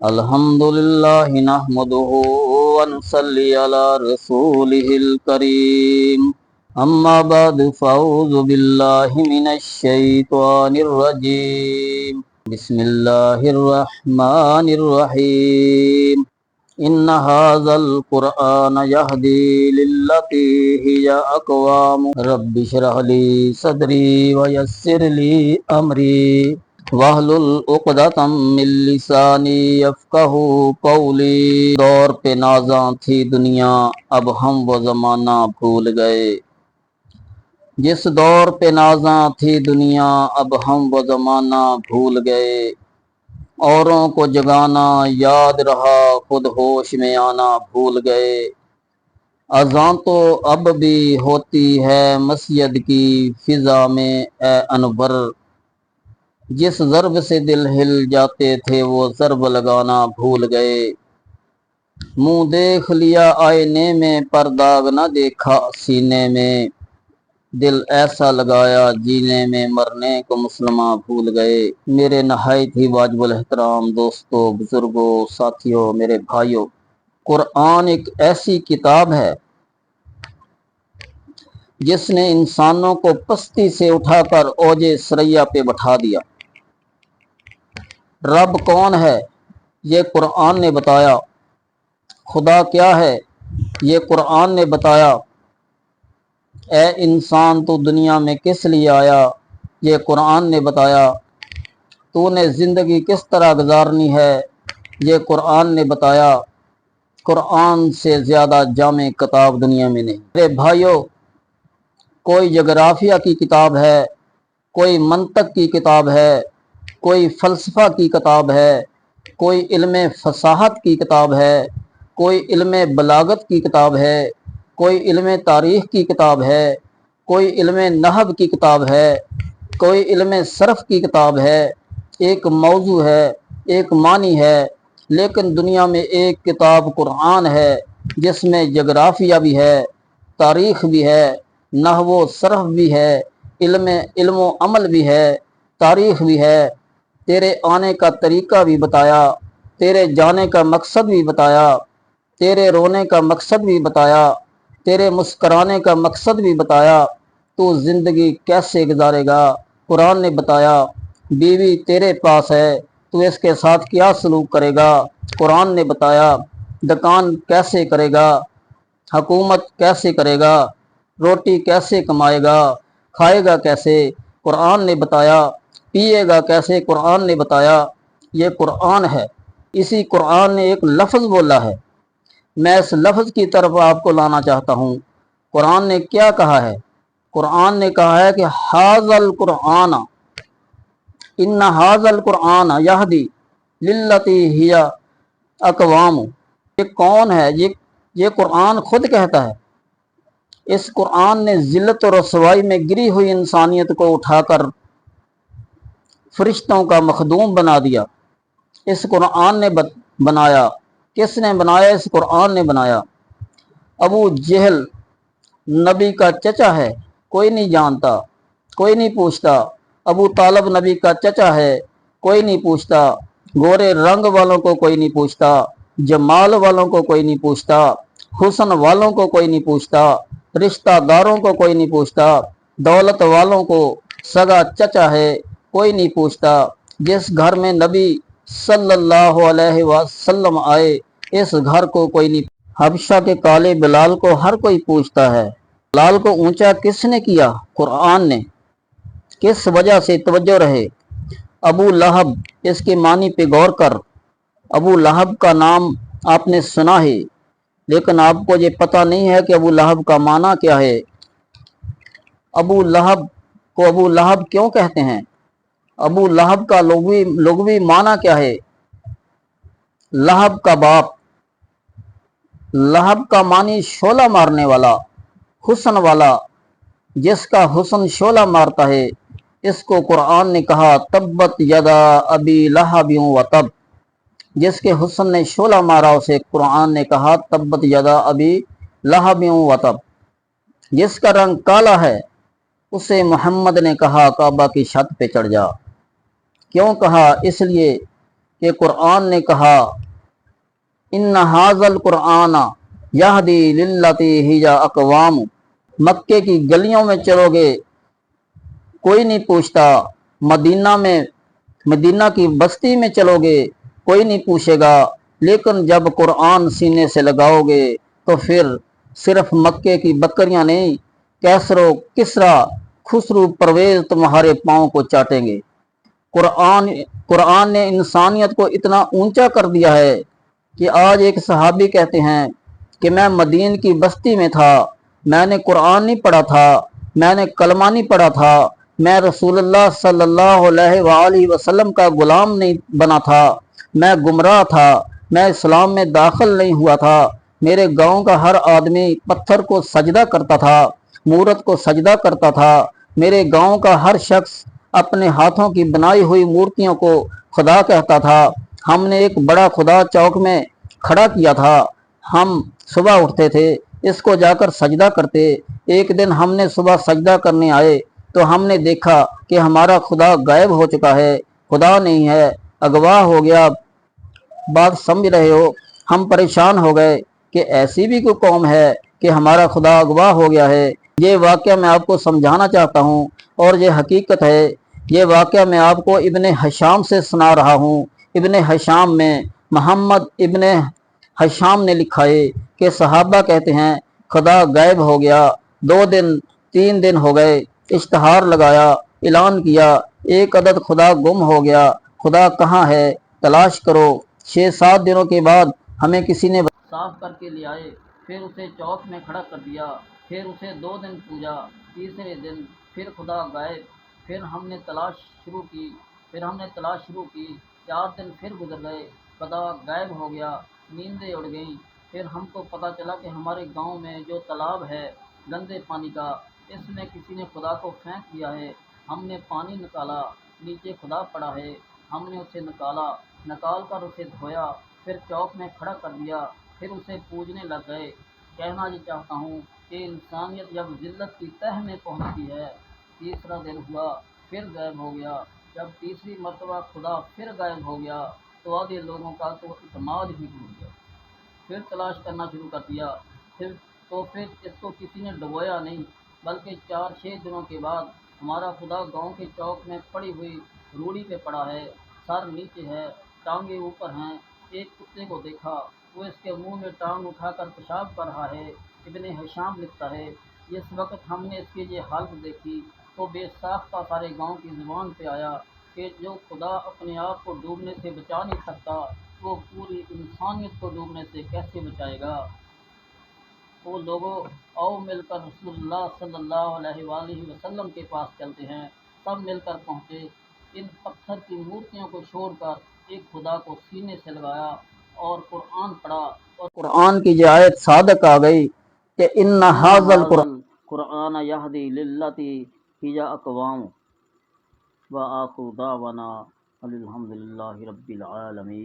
الحمدللہ نحمدہ ونصلی علی رسولہ الکریم اما بعد فاعوذ باللہ من الشیطان الرجیم بسم اللہ الرحمن الرحیم ان ھذا القرآن یہدی للتی ہی اقوام رب اشرح لی صدری ویسر لی امری واحلل عقدۃ من لسانی یفقہوا قولی۔ دور پہ نازاں تھی دنیا، اب ہم وہ زمانہ بھول گئے۔ جس دور پہ نازاں تھی دنیا، اب ہم وہ زمانہ بھول گئے۔ اوروں کو جگانا یاد رہا، خود ہوش میں آنا بھول گئے۔ اذاں تو اب بھی ہوتی ہے مسجد کی فضا میں اے انور، جس ضرب سے دل ہل جاتے تھے وہ ضرب لگانا بھول گئے۔ منہ دیکھ لیا آئینے میں پر داغ نہ دیکھا سینے میں، دل ایسا لگایا جینے میں مرنے کو مسلماں بھول گئے۔ میرے نہایت ہی واجب الاحترام دوستو، بزرگوں، ساتھیوں، میرے بھائیوں، قرآن ایک ایسی کتاب ہے جس نے انسانوں کو پستی سے اٹھا کر اوج ثریا پہ بٹھا دیا۔ رب کون ہے یہ قرآن نے بتایا، خدا کیا ہے یہ قرآن نے بتایا، اے انسان تو دنیا میں کس لیے آیا یہ قرآن نے بتایا، تو نے زندگی کس طرح گزارنی ہے یہ قرآن نے بتایا۔ قرآن سے زیادہ جامع کتاب دنیا میں نہیں۔ میرے بھائیوں، کوئی جغرافیہ کی کتاب ہے، کوئی منطق کی کتاب ہے، کوئی فلسفہ کی کتاب ہے، کوئی علم فصاحت کی کتاب ہے، کوئی علم بلاغت کی کتاب ہے، کوئی علم تاریخ کی کتاب ہے، کوئی علم نحو کی کتاب ہے، کوئی علم صرف کی کتاب ہے۔ ایک موضوع ہے، ایک معنی ہے، لیکن دنیا میں ایک کتاب قرآن ہے جس میں جغرافیہ بھی ہے، تاریخ بھی ہے، نحو و صرف بھی ہے، علم و عمل بھی ہے، تاریخ بھی ہے، تیرے آنے کا طریقہ بھی بتایا، تیرے جانے کا مقصد بھی بتایا، تیرے رونے کا مقصد بھی بتایا، تیرے مسکرانے کا مقصد بھی بتایا، تو زندگی کیسے گزارے گا قرآن نے بتایا۔ بیوی تیرے پاس ہے، تو اس کے ساتھ کیا سلوک کرے گا قرآن نے بتایا۔ دکان کیسے کرے گا، حکومت کیسے کرے گا، روٹی کیسے کمائے گا، کھائے گا کیسے قرآن نے بتایا، پیے گا کیسے قرآن نے بتایا۔ یہ قرآن ہے، اسی قرآن نے ایک لفظ بولا ہے، میں اس لفظ کی طرف آپ کو لانا چاہتا ہوں۔ قرآن نے کیا کہا ہے؟ قرآن نے کہا ہے کہ ھذا القرآن ان ھذا القرآن یہدی للتی ہی اقوام۔ یہ کون ہے؟ یہ قرآن خود کہتا ہے۔ اس قرآن نے ذلت و رسوائی میں گری ہوئی انسانیت کو اٹھا کر فرشتوں کا مخدوم بنا دیا۔ اس قرآن نے بنایا، کس نے بنایا؟ اس قرآن نے بنایا۔ ابو جہل نبی کا چچا ہے، کوئی نہیں جانتا، کوئی نہیں پوچھتا۔ ابو طالب نبی کا چچا ہے، کوئی نہیں پوچھتا۔ گورے رنگ والوں کو کوئی نہیں پوچھتا، جمال والوں کو کوئی نہیں پوچھتا، حسن والوں کو کوئی نہیں پوچھتا، رشتہ داروں کو کوئی نہیں پوچھتا، دولت والوں کو سگا چچا ہے کوئی نہیں پوچھتا۔ جس گھر میں نبی صلی اللہ علیہ وسلم آئے اس گھر کو کوئی نہیں۔ حبشہ کے کالے بلال کو ہر کوئی پوچھتا ہے۔ بلال کو اونچا کس نے کیا؟ قرآن نے۔ کس وجہ سے؟ توجہ رہے۔ ابو لہب، اس کے معنی پہ غور کر۔ ابو لہب کا نام آپ نے سنا ہے، لیکن آپ کو یہ پتہ نہیں ہے کہ ابو لہب کا معنی کیا ہے۔ ابو لہب کو ابو لہب کیوں کہتے ہیں؟ ابو لہب کا لغوی معنی کیا ہے؟ لہب کا باپ۔ لہب کا معنی شعلہ مارنے والا، حسن والا، جس کا حسن شعلہ مارتا ہے۔ اس کو قرآن نے کہا تبت یدا ابی لہب وتب۔ جس کے حسن نے شعلہ مارا اسے قرآن نے کہا تبت یدا ابی لہب وتب۔ جس کا رنگ کالا ہے اسے محمد نے کہا کعبہ کی چھت پہ چڑھ جا۔ کیوں کہا؟ اس لیے کہ قرآن نے کہا ان حاضل قرآن یہدی للتی ہی اقوام، مکے کی گلیوں میں چلو گے کوئی نہیں پوچھتا، مدینہ کی بستی میں چلو گے کوئی نہیں پوچھے گا، لیکن جب قرآن سینے سے لگاؤ گے تو پھر صرف مکے کی بکریاں نہیں، کیسر و کسرا خسرو پرویز تمہارے پاؤں کو چاٹیں گے۔ قرآن نے انسانیت کو اتنا اونچا کر دیا ہے کہ آج ایک صحابی کہتے ہیں کہ میں مدین کی بستی میں تھا، میں نے قرآن نہیں پڑھا تھا، میں نے کلمہ نہیں پڑھا تھا، میں رسول اللہ صلی اللہ علیہ وآلہ وسلم کا غلام نہیں بنا تھا، میں گمراہ تھا، میں اسلام میں داخل نہیں ہوا تھا، میرے گاؤں کا ہر آدمی پتھر کو سجدہ کرتا تھا، مورت کو سجدہ کرتا تھا، میرے گاؤں کا ہر شخص اپنے ہاتھوں کی بنائی ہوئی مورتیوں کو خدا کہتا تھا، ہم نے ایک بڑا خدا چوک میں کھڑا کیا تھا، ہم صبح اٹھتے تھے اس کو جا کر سجدہ کرتے، ایک دن ہم نے صبح سجدہ کرنے آئے تو ہم نے دیکھا کہ ہمارا خدا غائب ہو چکا ہے، خدا نہیں ہے، اغوا ہو گیا۔ بات سمجھ رہے ہو؟ ہم پریشان ہو گئے کہ ایسی بھی کوئی قوم ہے کہ ہمارا خدا اغوا ہو گیا ہے۔ یہ واقعہ میں آپ کو سمجھانا چاہتا ہوں اور یہ حقیقت ہے، یہ واقعہ میں آپ کو ابن حشام سے سنا رہا ہوں۔ ابن حشام میں محمد ابن حشام نے لکھا ہے کہ صحابہ کہتے ہیں خدا غائب ہو گیا، 2 دن 3 دن ہو گئے، اشتہار لگایا، اعلان کیا ایک عدد خدا گم ہو گیا، خدا کہاں ہے تلاش کرو۔ 6-7 دنوں کے بعد ہمیں کسی نے صاف کر کے لے آئے، پھر اسے چوک میں کھڑا کر دیا، پھر اسے 2 دن پوجا، تیسرے دن پھر خدا غائب، پھر ہم نے تلاش شروع کی، 4 دن پھر گزر گئے، خدا غائب ہو گیا، نیندیں اڑ گئیں، پھر ہم کو پتہ چلا کہ ہمارے گاؤں میں جو تالاب ہے گندے پانی کا، اس میں کسی نے خدا کو پھینک دیا ہے۔ ہم نے پانی نکالا، نیچے خدا پڑا ہے، ہم نے اسے نکال کر اسے دھویا، پھر چوک میں کھڑا کر دیا، پھر اسے پوجنے لگ گئے۔ کہنا یہ چاہتا ہوں کہ انسانیت جب ذلت کی تہہ میں پہنچتی ہے، تیسرا دن ہوا پھر غائب ہو گیا، جب تیسری مرتبہ خدا پھر غائب ہو گیا تو آدھے لوگوں کا تو اعتماد ہی ٹوٹ گیا، پھر تلاش کرنا شروع کر دیا، پھر اس کو کسی نے ڈبویا نہیں، بلکہ 4-6 دنوں کے بعد ہمارا خدا گاؤں کے چوک میں پڑی ہوئی روڑی پہ پڑا ہے، سر نیچے ہے، ٹانگیں اوپر ہیں۔ ایک کتے کو دیکھا، وہ اس کے منہ میں ٹانگ اٹھا کر پیشاب کر رہا ہے۔ ابن حشام لکھتا ہے جس وقت ہم نے اس کی یہ حالت دیکھی تو بے ساختہ سارے گاؤں کی زبان پہ آیا کہ جو خدا اپنے آپ کو ڈوبنے سے بچا نہیں سکتا وہ پوری انسانیت کو ڈوبنے سے کیسے بچائے گا۔ تو لوگوں، آؤ مل کر رسول اللہ صلی اللہ علیہ وآلہ وسلم کے پاس چلتے ہیں۔ سب مل کر پہنچے، ان پتھر کی مورتیوں کو چھوڑ کر ایک خدا کو سینے سے لگایا اور قرآن پڑھا، اور قرآن کی یہ آیت صادق آ گئی کہ ان حاضل قرآن یہدی للتی ہی اقوام وآخر دعوانا الحمدللہ رب العالمین۔